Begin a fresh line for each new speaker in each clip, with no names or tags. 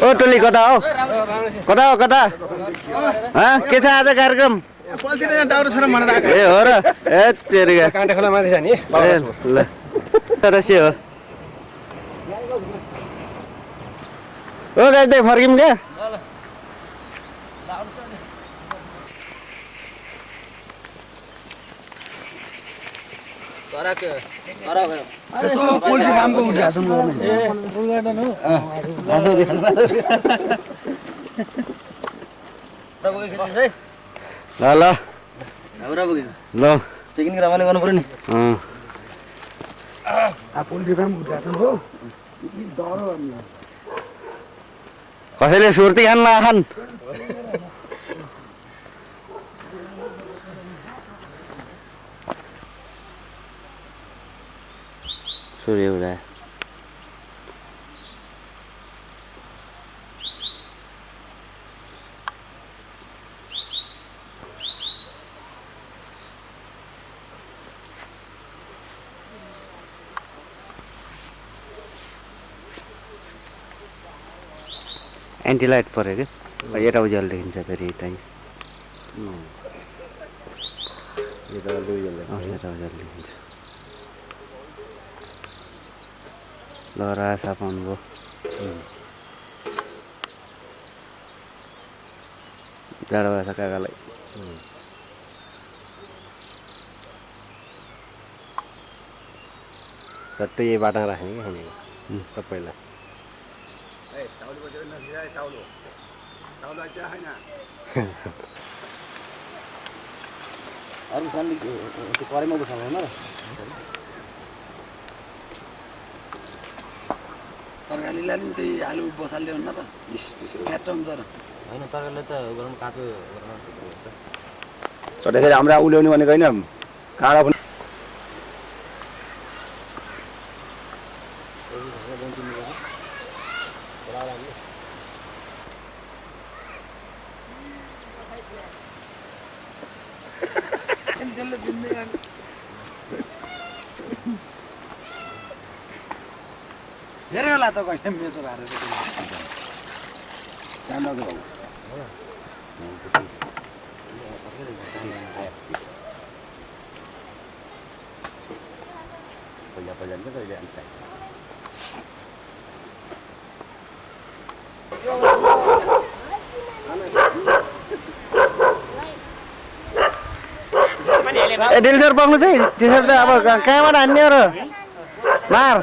ओ टोली कता हो कता के छ आज कार्यक्रम ए हो र ए तेरिगा
काण्टे खोला माथि छ नि
ल तरसी हो ओ गाइस फर्किम के
यसो पोल्ट्री फार्मको उद्घाटन गर्नु
ल ल
पिकनिक रमाइलो गर्नु पर्यो नि
पोल्ट्री फार्म उद्घाटन हो
कसैले सुर्ती खान नखान सूर्य उदय एन्टी लाइट पऱ्यो क्या यता उज्यालो देखिन्छ फेरि यता उज्यालो देखिन्छ लहरा सापाउनु भयो जाडो भएछ काकालाई
सट्टै यही बाटो राख्ने कि खानेको सबैलाई
अरू सानले त्यो कराईमा बसाल्नु होइन र तरकारीलाई पनि त्यही आलु बसाल्यो हुन्न त फ्याट हुन्छ र
होइन तरकारीलाई त गरम काँचो
चट्याखेरि हाम्रो उल्याउने भनेको होइन काँडा पनि धेरै होला त कहिले मेसो भएर
पहिला कहिले अन्त ए डेली सर पाउनु चाहिँ त्यसरी त अब कहाँबाट हान्ने र मार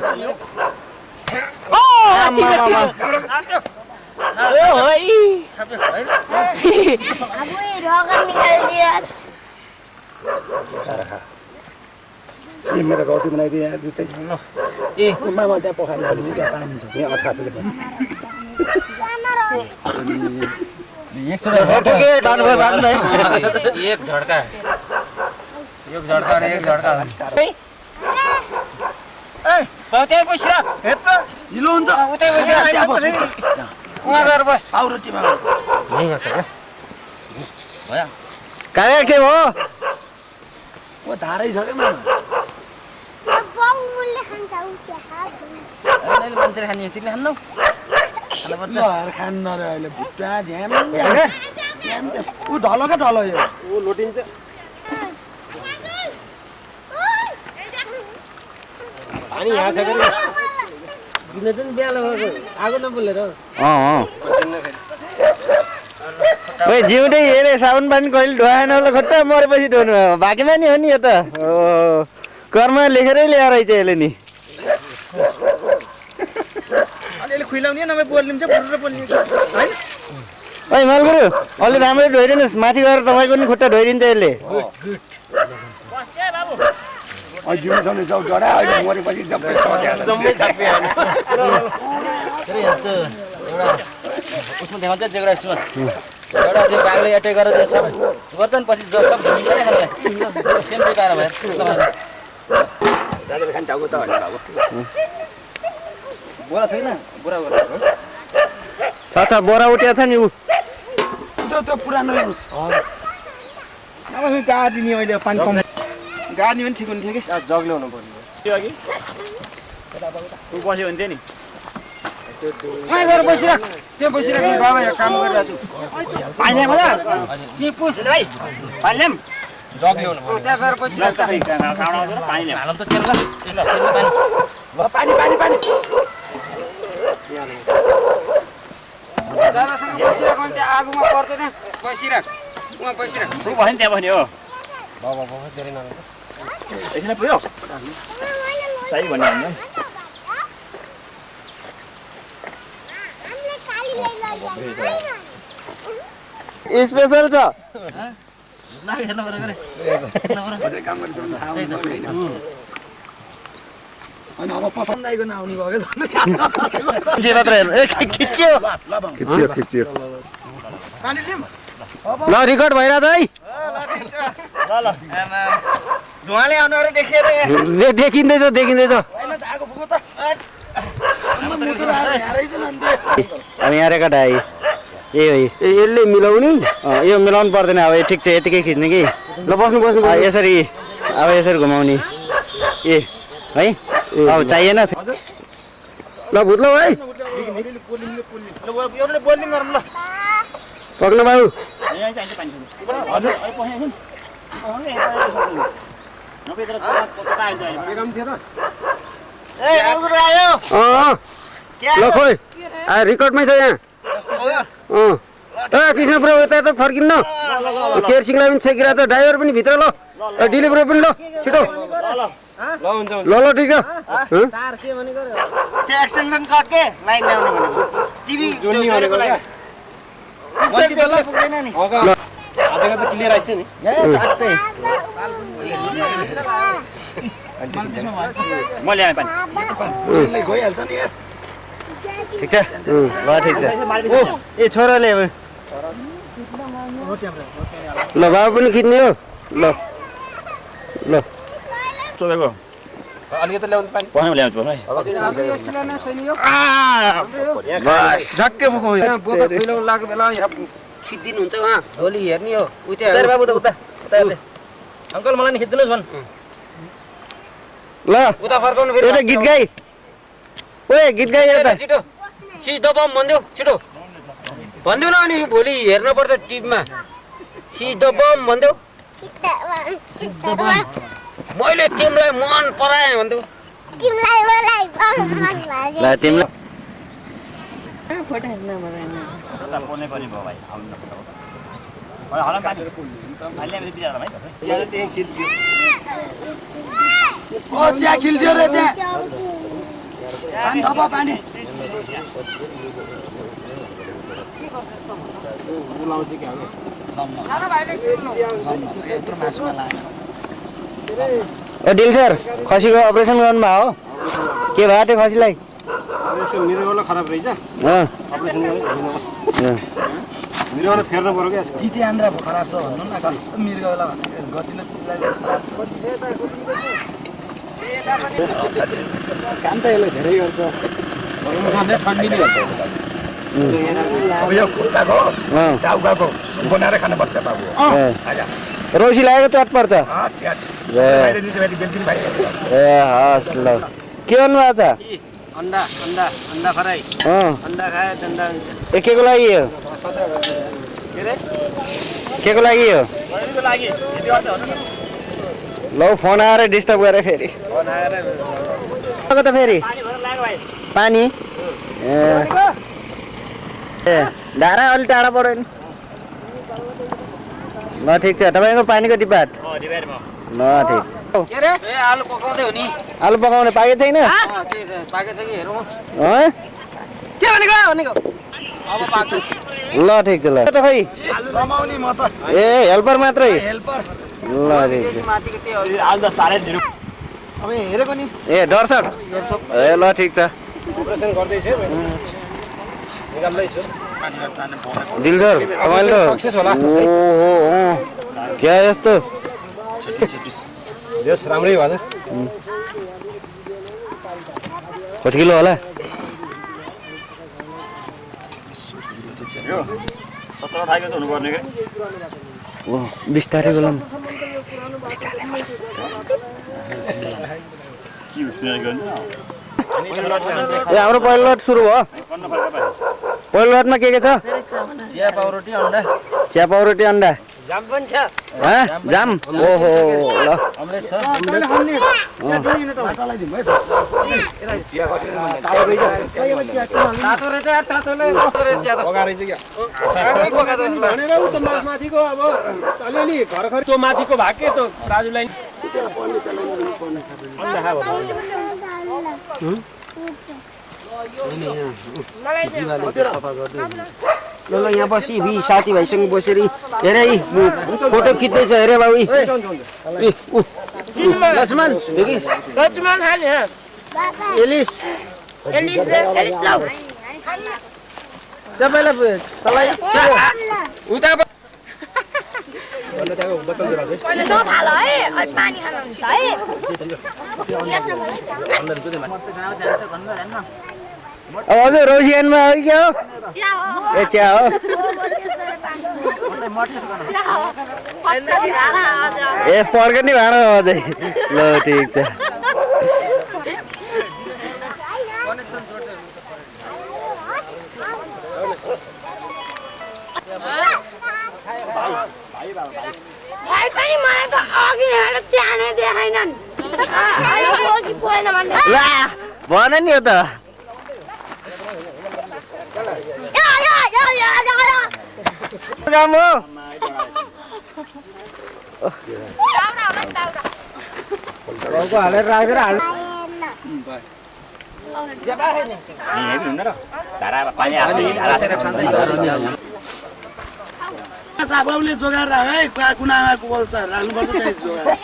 मेरो गौती बनाइदिए मामा त्यहाँ पोखरी हालेपछि त्यहाँ पानी छ यहाँ अठासले
एक झड्का त्यही बसिरा
हिलो हुन्छ
उतै उहाँ गएर बस
पाउरोटीमा
कहाँ के भयो
ओ धारै छ क्या मामा
मान्छेले खाने तिमीले खान्नौ
खान्न रे अहिले भुट्टा झ्याम ऊ ढलो क्या ढलो यो
ऊ लोटिन्छ पानी यहाँ छ कि दिने चाहिँ बिहान आगो नबोलेर
ओइ जिउँदै हेरे साबुन पानी कहिले धुवाएन होला खट्टा मरेपछि धुनु बाँकीमा नि हो नि यो त कर्म लेखेरै ल्याएर रहेछ यसले नि
अलिअलि खुइलाउने नभए बोलिन्छ फुटेर बोल्ने है
ओइ मालगुरु अलि राम्ररी धोइदिनुहोस् माथि गएर तपाईँको नि खुट्टा धोइदिन्छ यसले
जिउसँग जाउ डरा अहिले मरेपछि जम्मै
उसमा देखाउँछ जेग्रा यसमा एउटा चाहिँ बाघले एटेक गरेर सब गर्छन् पछि सब भूमिका नै खानलाई सेम त्यही पाएर भयो
दाजुले खान टाउको त भन्नु अब
बोरा छैन बोरा
छ बोरा उठेको छ नि ऊ
त्यो पुरानो ल्याउनुहोस् अब गाडिने अहिले पानी कम गाड्ने पनि ठिक हुन्थ्यो कि
जग ल्याउनु पर्ने
त्यो अघि ऊ बस्यो भने थियो नि कहाँ गएर बसिराख त्यहाँ बसिराख बाबा यहाँ काम गरिरहेको छु
पानी ल्याउँ
सिँ पुस
भाइ पानी ल्याउँ
जग ल्याउनु
त्यहाँ गएर बसिराख
पानी ल्याउँ
हालौँ त तेल ल पानी
पानी पानी पानी दादासँग बसिराख भने त्यहाँ आगोमा पर्छ त्यहाँ बसिराख उहाँ बसिराख
तँ भयो नि त्यहाँ बस्ने हो एकछिन पुग्यो चाहियो भन्ने हामीलाई स्पेशल छ
हेर्नु पर्यो गरे
अनि अब पसन्दाइको नआउने भयो
मात्र हेर्नु ए खिच्यो
पानी लिउँ
ल रेकर्ड भइरहेछ है ल धुवाले आउनु अरे देखिएर देखिँदैछ
आगो फुको त
अब यहाँ रेकर्ड आयो यसले मिलाउने यो मिलाउनु पर्दैन अब ठिक छ यतिकै खिच्ने कि ल बस्नु यसरी अब यसरी घुमाउने ए है अब चाहिएन ल भुत्लो है
बोलिङ गरौँ ल
पक्नु बाबु ल खोइ रेकर्डमै छ यहाँ कृष्ण प्रभु यता त फर्किन्न केयरसिङलाई पनि छेकिरहेको छ ड्राइभर पनि भित्र ल डेलिभरी पनि ल छिटो ल ठिक छ त्यो एक्सटेन्सन कट के लाइन ल्याउनु भनेको टिभी जोड्ने भनेको पुग्दैन नि
आजको त क्लियर आइछ नि
म ल्याएँ पानी
गइहाल्छ नि यार
ठिक छ ल ठिक छ ओ ए छोराले ल बाबु पनि खिच्ने हो ल ल चोकेको
अलिकति ल्याउनु पानी
पखामा ल्याउँछु है बस झट्कै बोको
बोका खुइलाउनु लागेको बेला यहाँ खिचिदिनु हुन्छ उहाँ भोलि हेर्ने हो उता
बाबु त उता अङ्कल मलाई नि खिच्दिनुहोस् भन्
ल
उता फर्काउनु फेरि
एउटा गीत गाई ओए गीत गाई एउटा
छिटो सिज दबाम भनिदेऊ छिटो भनिदेऊ न अनि भोलि हेर्नु पर्छ टिभीमा सिज दबाम भनिदेऊ मैले तिमीलाई मन पराएँ भनिदेऊ
ल तिमीलाई
ओ चिया खिल्दियो रे त्यहाँ पानी थप पानी
ए डिल सर खसीको अपरेसन गर्नुभयो हो के भयो त्यो खसीलाई
मिरगौला खराब रहेछ अपरेसन मिरगौला फेर्नु पर्यो क्या
तिते आन्द्रा खराब छ भन्नु न कस्तो मिर्गौला भन्ने गतिलो चिजलाई खराब छ काम त यसले धेरै गर्छ
ठन्डी नै हुन्छ
अब यो खुर्काको टाउकाको बनाएर खानुपर्छ बाबु
रौसी लागेको च्याट पर्छ ए हस् ल के गर्नुभएको छ
अन्डा अन्डा अन्डा फ्राई अन्डा खायो अन्डा हुन्छ
ए के को लागि हो के को लागि हो ल फोन आएर डिस्टर्ब गरेर फेरि त फेरि पानी ए धारा अलि टाढा पऱ्यो नि ल ठिक छ तपाईँको पानीको डिब्बाट ल ठिक छ
ए आलु पकाउँदै हो नि
आलु पकाउने पाकेको छैन
पाकेको छ कि हेरौँ
के
भनेको अब पाक्छ
ल ठिक छ ल खै
समाउने म त
ए हेल्पर मात्रै
हेल्पर
ल ठिक छ
माथिको त्यो
अब हेरेको नि
ए दर्शक ए ल ठिक छ
अपरेसन गर्दैछु निकाल्दैछु
दिल सर तपाईँले
सक्सेस होला
ओहो क्या यस्तो
देश राम्रै भयो
कति किलो होला बिस्तारै बोला ए हाम्रो पहिलो लट सुरु भयो पहिलो लटमा के छ
चिया पाउरोटी अन्डा
चिया पाउरोटी अन्डा
जाम पनि छ
जाम ओहो ल
अमलेट छ
तातो रहेछ यार तातोले चिया त
पकाएर चाहिँ क्या
भनेर उ त माथिको अब अलिअलि घर त्यो माथिको भाग के त राजुलाई
ल यहाँ बसी साथीभाइसँग बसेर हेरे फोटो खिच्दैछ हेरे बाबु लक्ष्मण
लक्ष्मण खाने
एलिस सबैलाई
उता
पहिले नफाल है अनि पानी खानुहुन्छ है
अब हजुर रोसियानमा हो कि क्या हो
चिया हो
ए चिया हो
चिया हो पत्ता दिला आज
ए फर्कने भाँडा हो अझै ल ठिक छ
भाइ पनि मलाई त अघि हेरेर चिया नै देखाइनन् अघि पोएन भन्ने
ला भन नि हो त काम हो हालेर राखेर हाल
साबाबले जोगाएर राख है कुनामा बोल्छ राख्नुपर्छ त्यही जोगाएर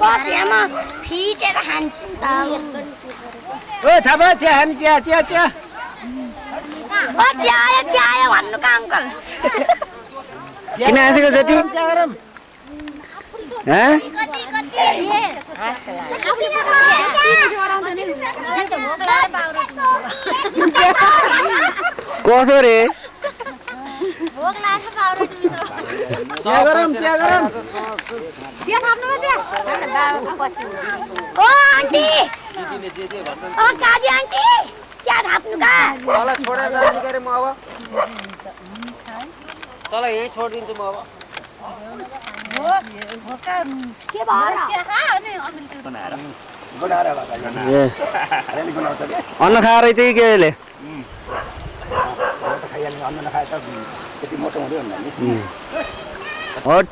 बसियामा फिटेर खान्छु त
ओ थापा चिया खाने चिया चिया चिया
ओ चिया आयो भन्नु का अङ्कल
किन आँसेको जति कसो रे
भोक लाग्छ पाउरोटी
चिया गरम
चिया थाप्नु चिया ओ आन्टी ओ काजी आन्टी चिया थाप्नु का
तँलाई छोडेर जाने गरे म अब तँलाई यहीँ छोडिदिन्छु म अब
के भयो
अन्न खाएर त्यही के अहिले हट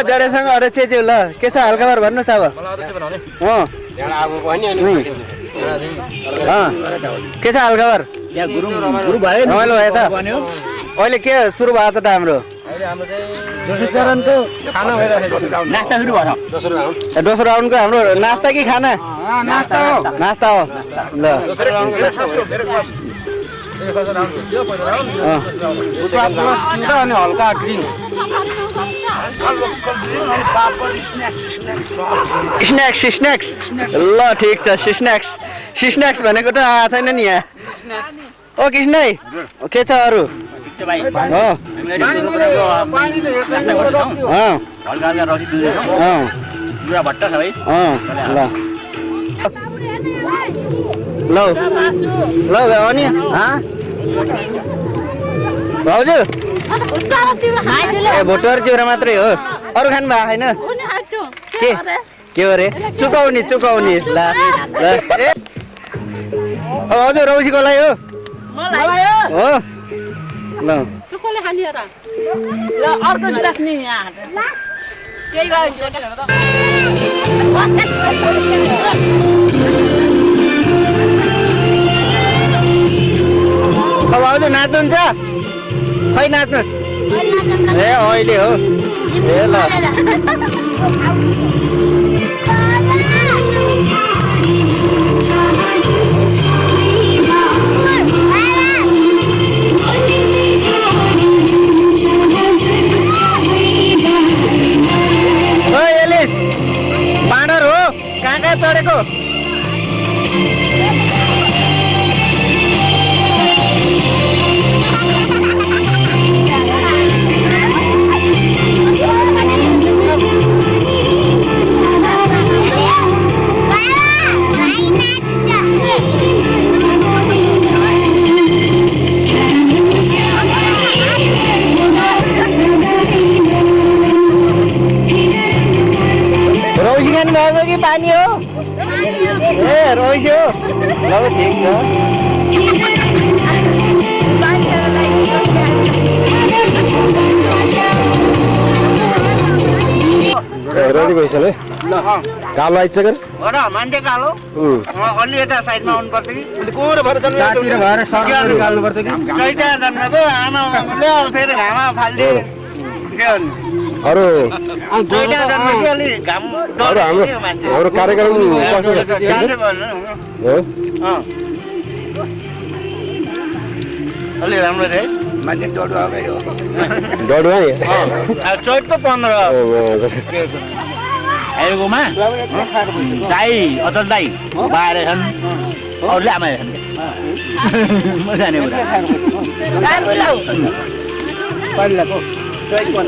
जडेसँग अरू चेच्यौ ल के छ हल्काबार भन्नुहोस् अब के छ हल्काबार रमाइलो भयो त अहिले के सुरु भएको त हाम्रो दोस्रो राउन्डको हाम्रो नास्ता कि खाना नास्ता हो ल
अनि हल्का ग्रिन
स्न्याक्स ल ठिक छ स्न्याक्स भनेको त आएको छैन नि यहाँ ओ कृष्णै के छ अरू ल अनि भाउजू ए भोटर चिउरा मात्रै हो अरू खानु भएको छैन के हो रे चुकाउने ल हजुर रौसीको लागि हो हो ल अब हजुर नाच्नुहुन्छ खै नाच्नुहोस् ए अहिले हो ए ल बाँडर हो कहाँ कहाँ चढेको रोजी खानु भएको कि पानी हो ए रोजी हो ल ठिक
छ रेडी भइसक्यो कालो आइछ के
हो र मान्छे कालो अलि यता साइडमा आउनुपर्छ कि
कोर भएर जन्म
जातिर भएर सर्ट निकाल्नुपर्छ कि
चैता जन्मेको आमाले अब फेरि घाममा फाल्ने के गर्नु
अरु
चैता जन्मेपछि अलि घाम
अरु हाम्रो कार्यक्रम
जाने भन्नु
हो
अलि राम्रो रे
मान्छे डडुवाकै हो
डडुवा नि
चैतको 15
आएकोमा दाई अचल दाई बाहिर छन् अरूले आमा छन् म जाने
पहिलाको चैत 15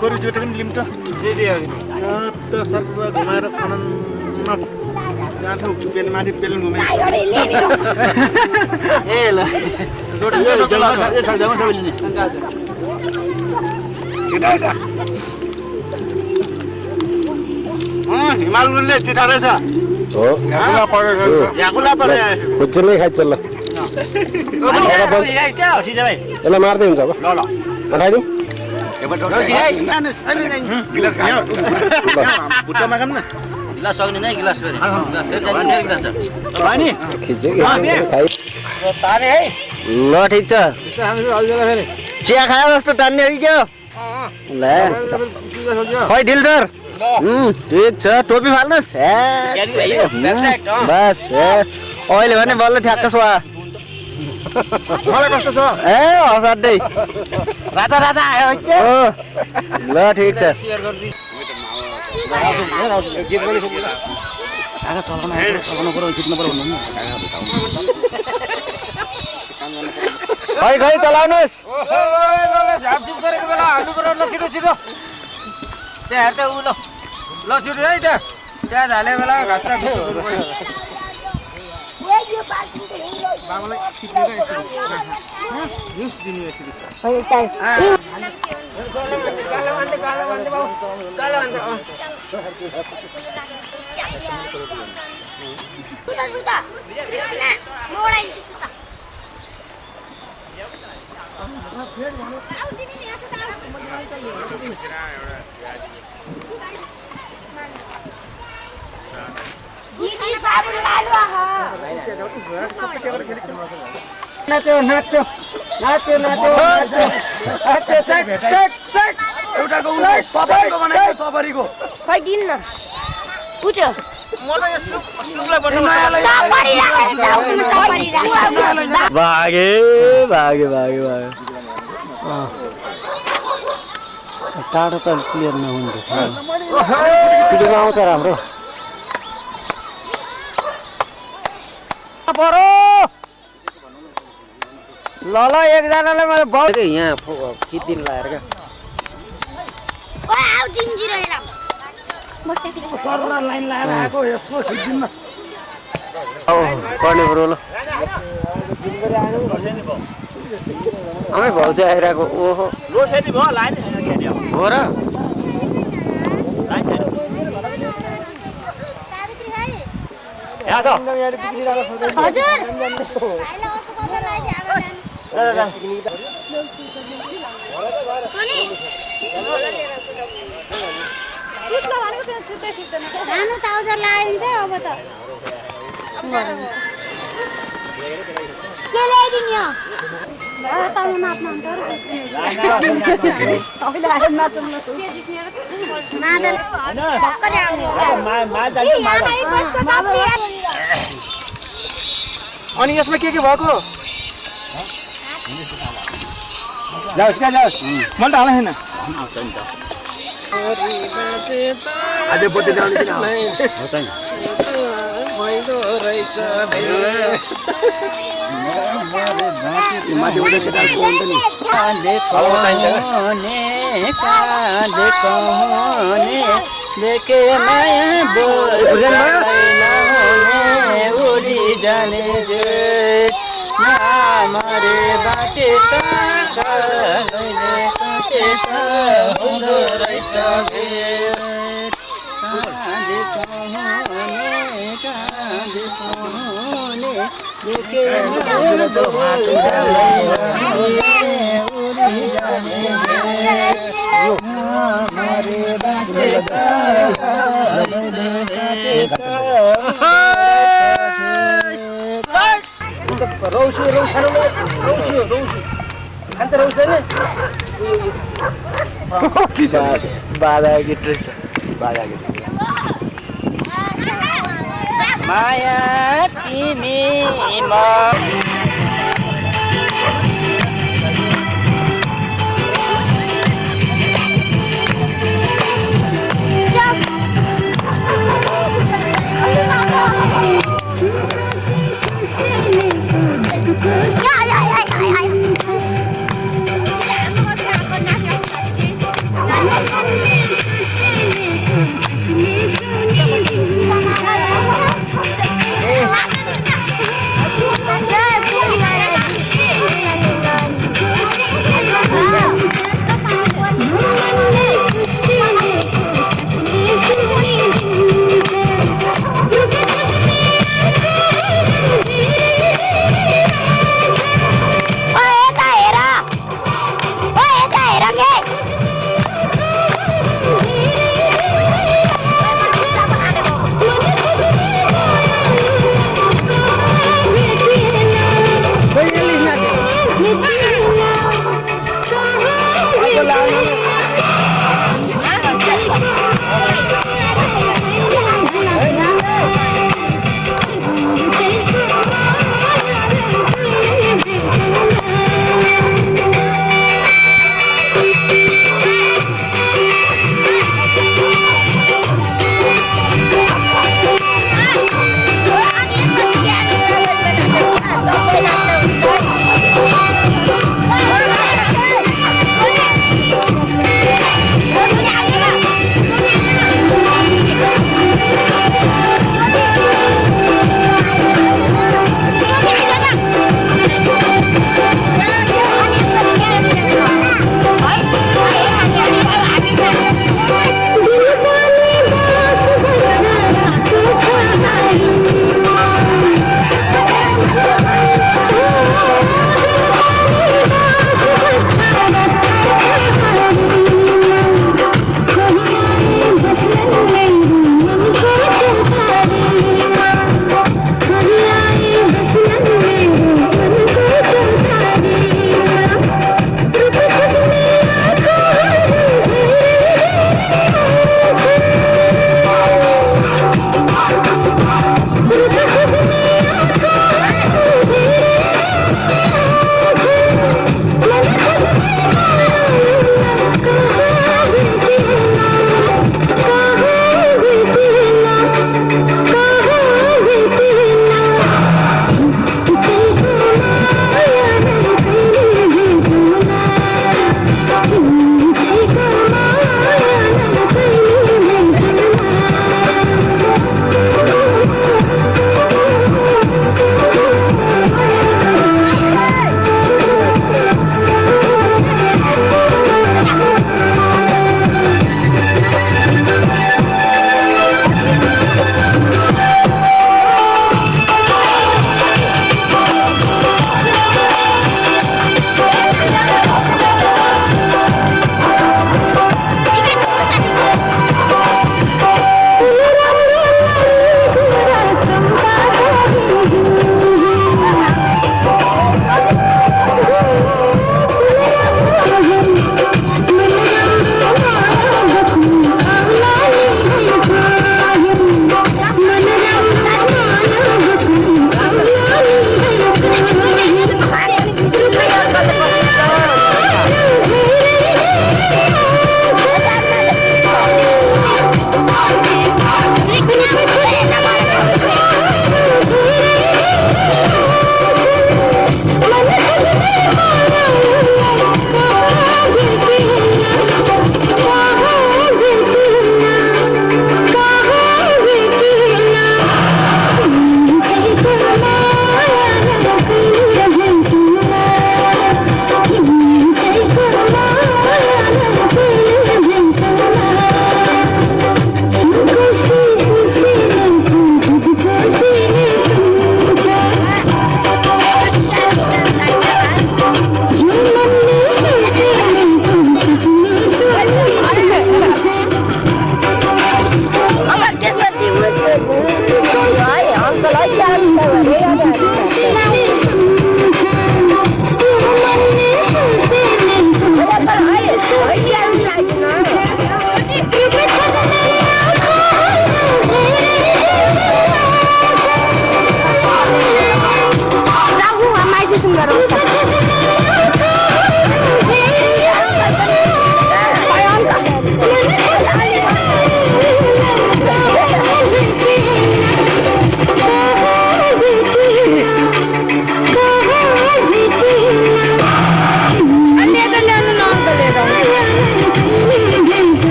कोरी जुटेको नि लिम्ट त सब घुमाएर खनन गाँठो बेल माथि बेलन घुमे ए ल हिमालले चिठा रहेछ
हो
याकुला परे
खुच्चै खाइछ ल यसलाई मार्दै हुन्छ अब ल उठाइदिउँ
गिलास खायो बुट्टामा खाम न
गिलास सक्ने नै गिलास फेरि फेरि गिलास छ
पानी
खिच्यो खाइ
तारे है
ल ठिक छ चिया खायो जस्तो तान्ने हो कि क्या ल खै ढिल सर ठिक छ टोपी फाल्नुहोस् बस अहिले भने बल्ल ठ्याक्क सुहा
मलाई कस्तो छ
ए असाध्यै राता राता आयो ल ठिक छ खै खै चलाउनुहोस्
झापझुप गरेको बेला हाल्नु पर्यो ल छिटो छिटो त्यहाँ हेर्दै उ ल छिटो है त्यहाँ झाले बेला घाँस
सुता क्रिस्टिना म ओडाइन्छु सुता
नाच्यो नाच्यो नाच्यो नाच्यो
एउटाको तपाईँको बनाएको तपाईँको
खै दिन न उठ्यो
भागे भागे भागे भागे टाढो त क्लियर नहुन्छ भिडियोमा आउँछ राम्रो ल ल एकजनालाई मैले बहुत यहाँ खिचिदिनु लगाएर क्या
सरलाई लाइन लाएर आएको यसो खिचिदिनु न
पर्ने कुरो ल आमै भाउ चाहिँ आइरहेको ओहो
लोसेनी भयो लाइन छैन के
हो र
हजुर आइला अर्को कसर लागि सुनि सुत्ला भनेको त्यो सुत्दै सुत्दैन रानु त आउजर लागिन्छ अब त के ल्याइदिने हो तालु नाच्नु हुन्छ तपाईले आएर नाच्नु भर्खरै आउने
अनि यसमा के भएको जाओस् क्या जाओस् मैले त हाल छैन अझै बोते जाउने किन माथि उठे केटाको हुन्छ नि
देखे माया उडी जाने मारे बाटे
हुँदो रहेछ
रौसी खान्छ रौस्दैन
बाधा गीत रहेछ बाधा गीत माया तिमी म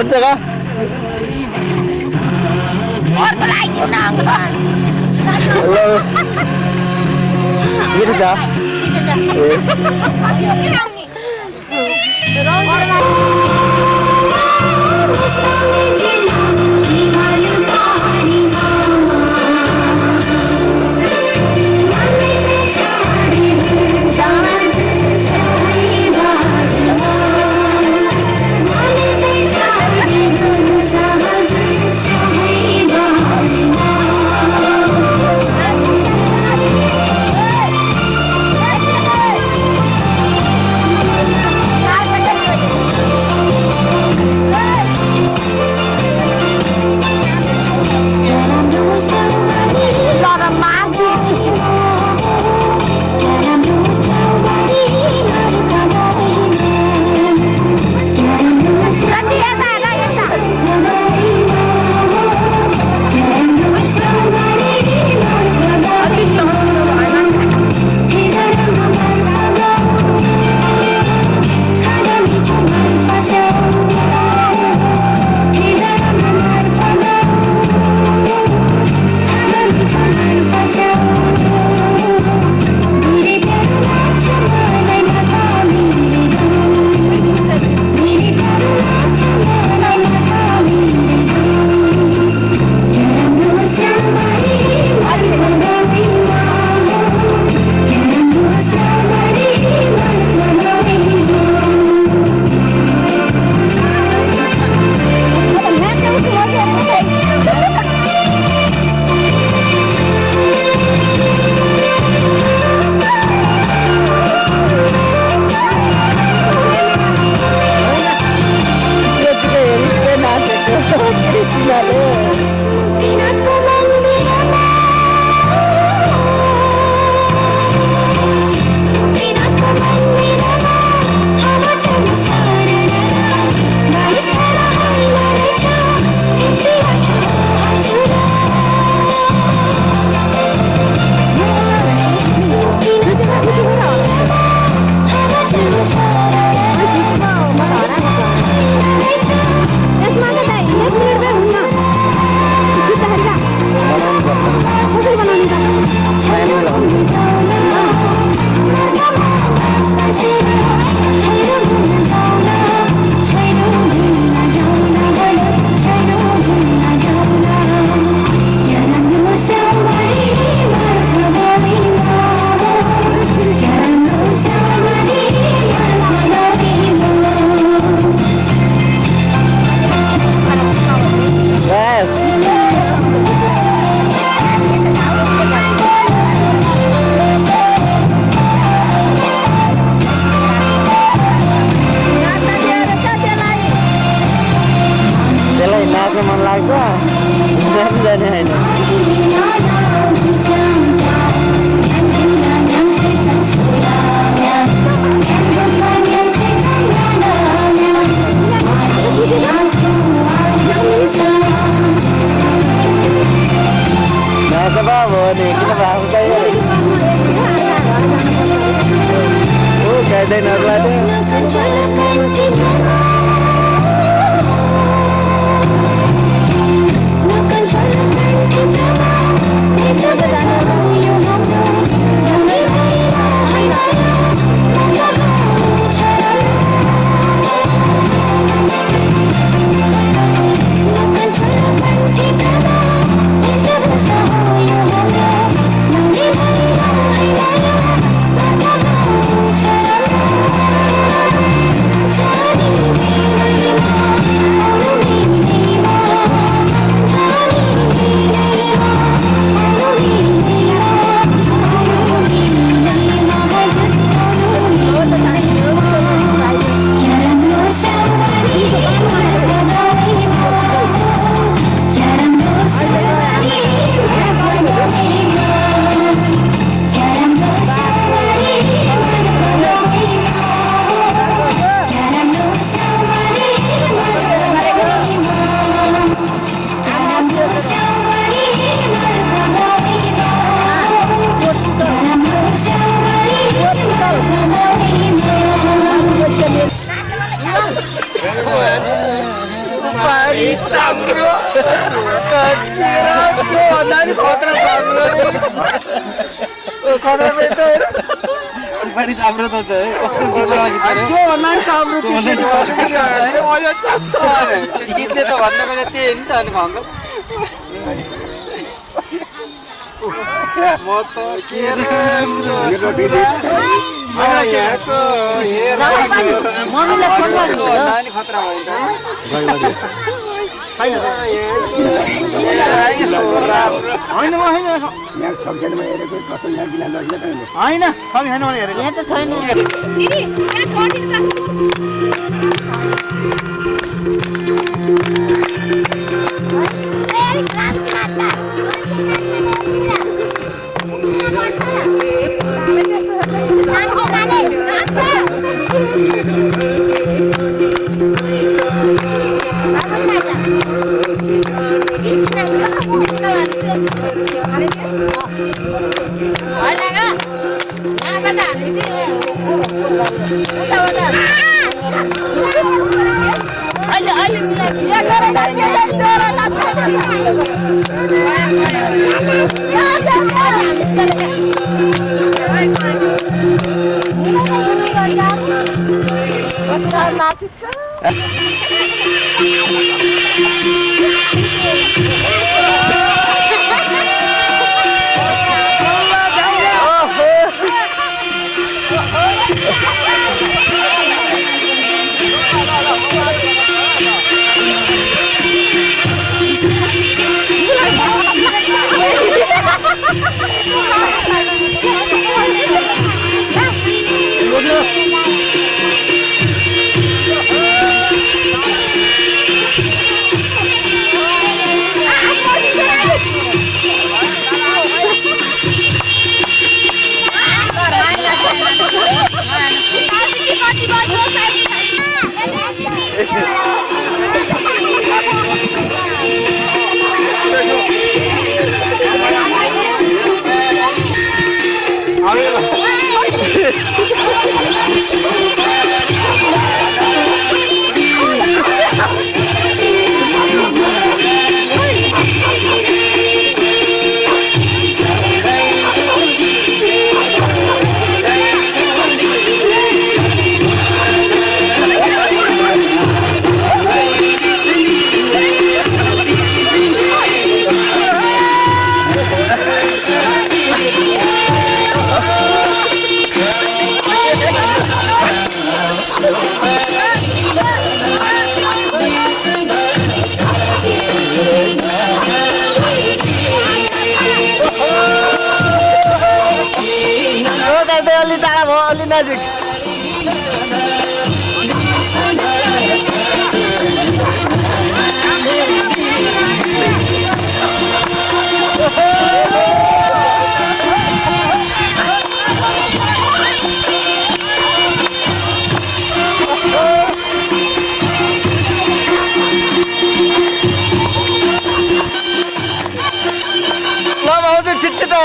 हुन्छ का
अर्को लगाइदिनु न अङ्कल
ल मिठो छ
Johnny
सुपारी चाम्रो त है कस्तो गीत लागि
गीतले त भन्नुको त त्यही नि त अनि भङ्ग म त के
मम्मीलाई फोन गर्नु
नानी खतरा भयो
यहाँ त छैन दिदी यहाँ छोडिदिनु
अलि टाढा भयो अलि नजिक ल भाउजू छिटछिटो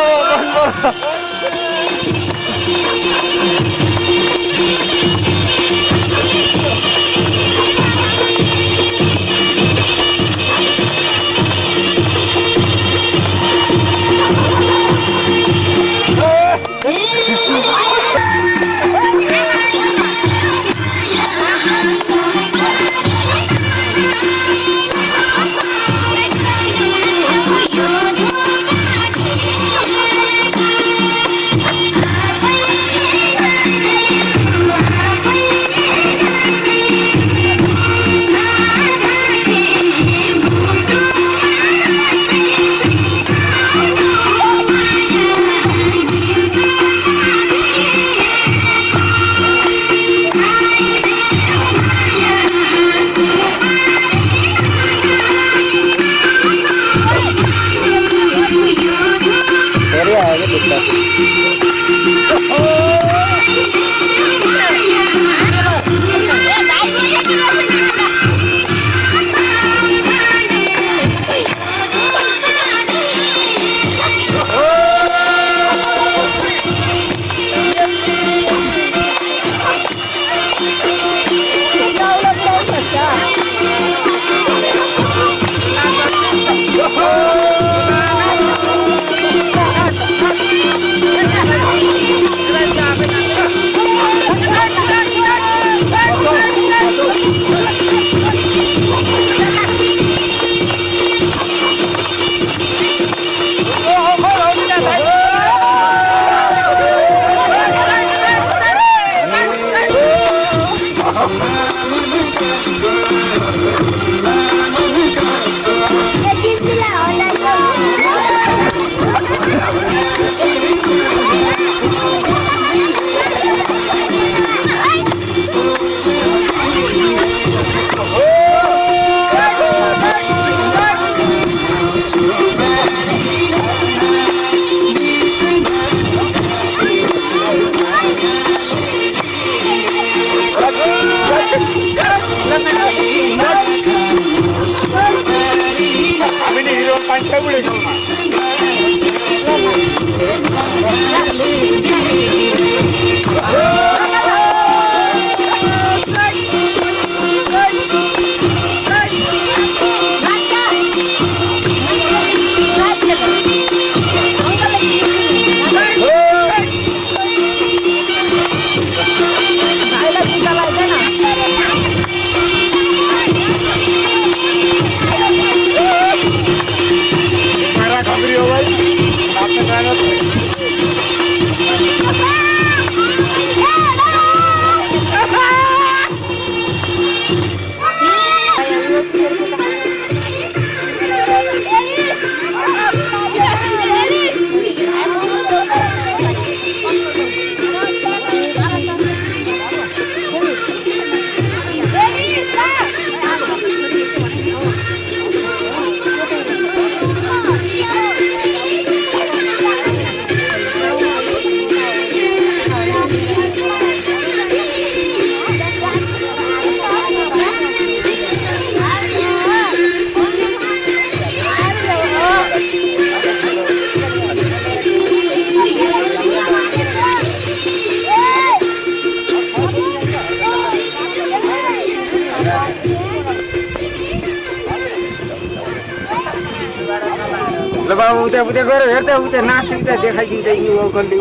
ल बाबु उता गएर हेर्दा उता नाच्छ उता देखाइदिन्छ यी ओकलले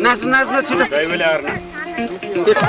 नाच्नु नाच्नु छिटो छिटो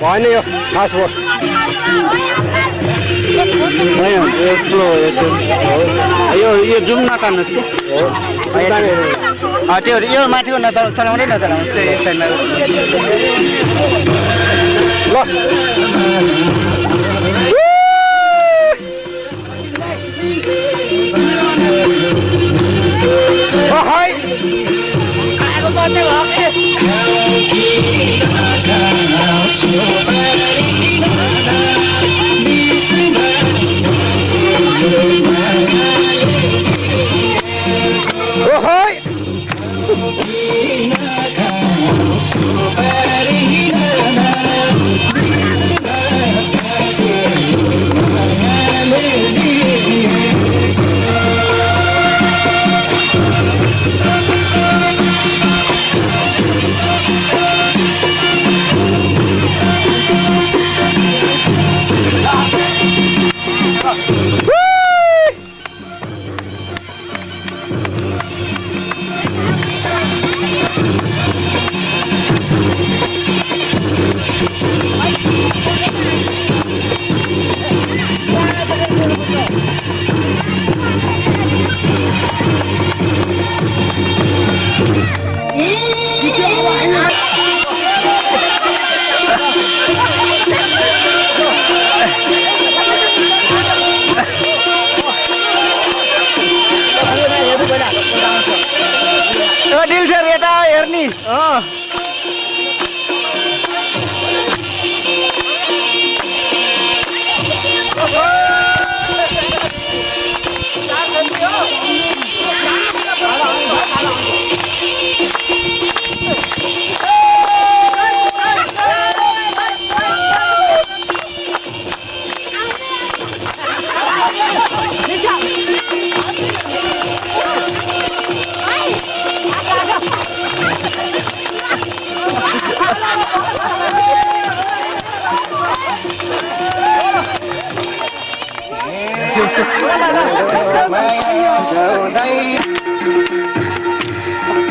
भएन यो खास हो
यो जुम नतान्नुहोस् कि त्यो यो माथिको चलाउँदै नचलाउनुहोस् त्यो यस साइडमा
ल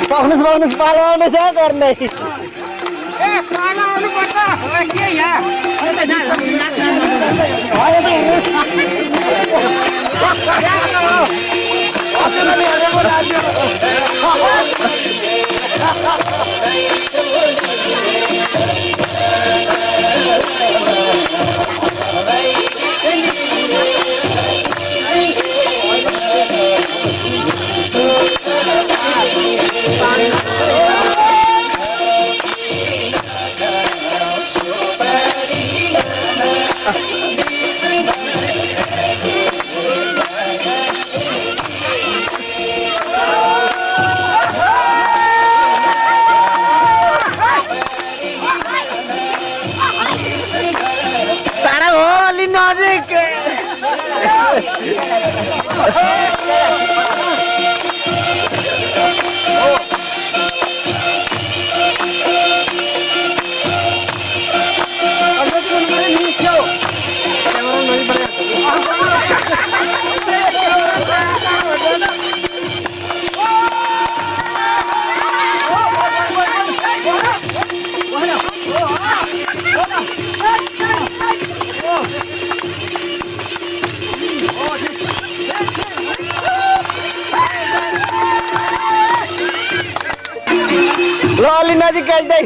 पाउनुहोस् पालो आउनुहोस् गर्ने ल अलि नजिक गाइदै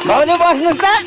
भाउजू बस्नुहोस् त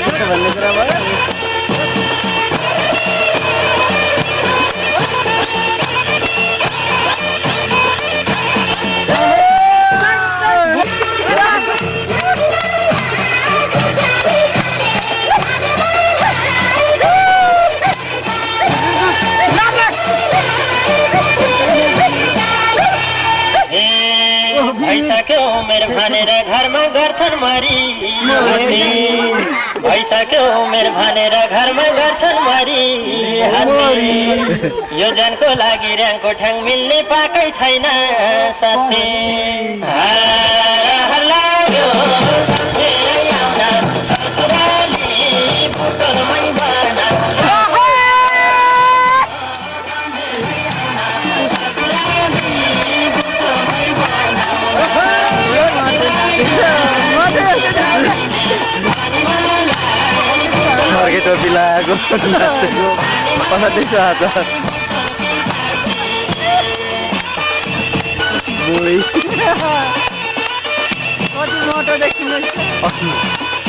लाग्छ भन्ने कुरा भयो
भइसक्यो उमेर भनेर घरमा गर्छन् मरी भइसक्यो उमेर भनेर घरमा गर्छन् मरी यो जनको लागि र्याङको ठ्याङ मिल्ने पाकै छैन साथी लाग्यो ससुराली बुटोलमै बना
अर्कै टोपी लगाएको नाचेको पछाडिसो आज बुढी
कति मोटो देखिन्छ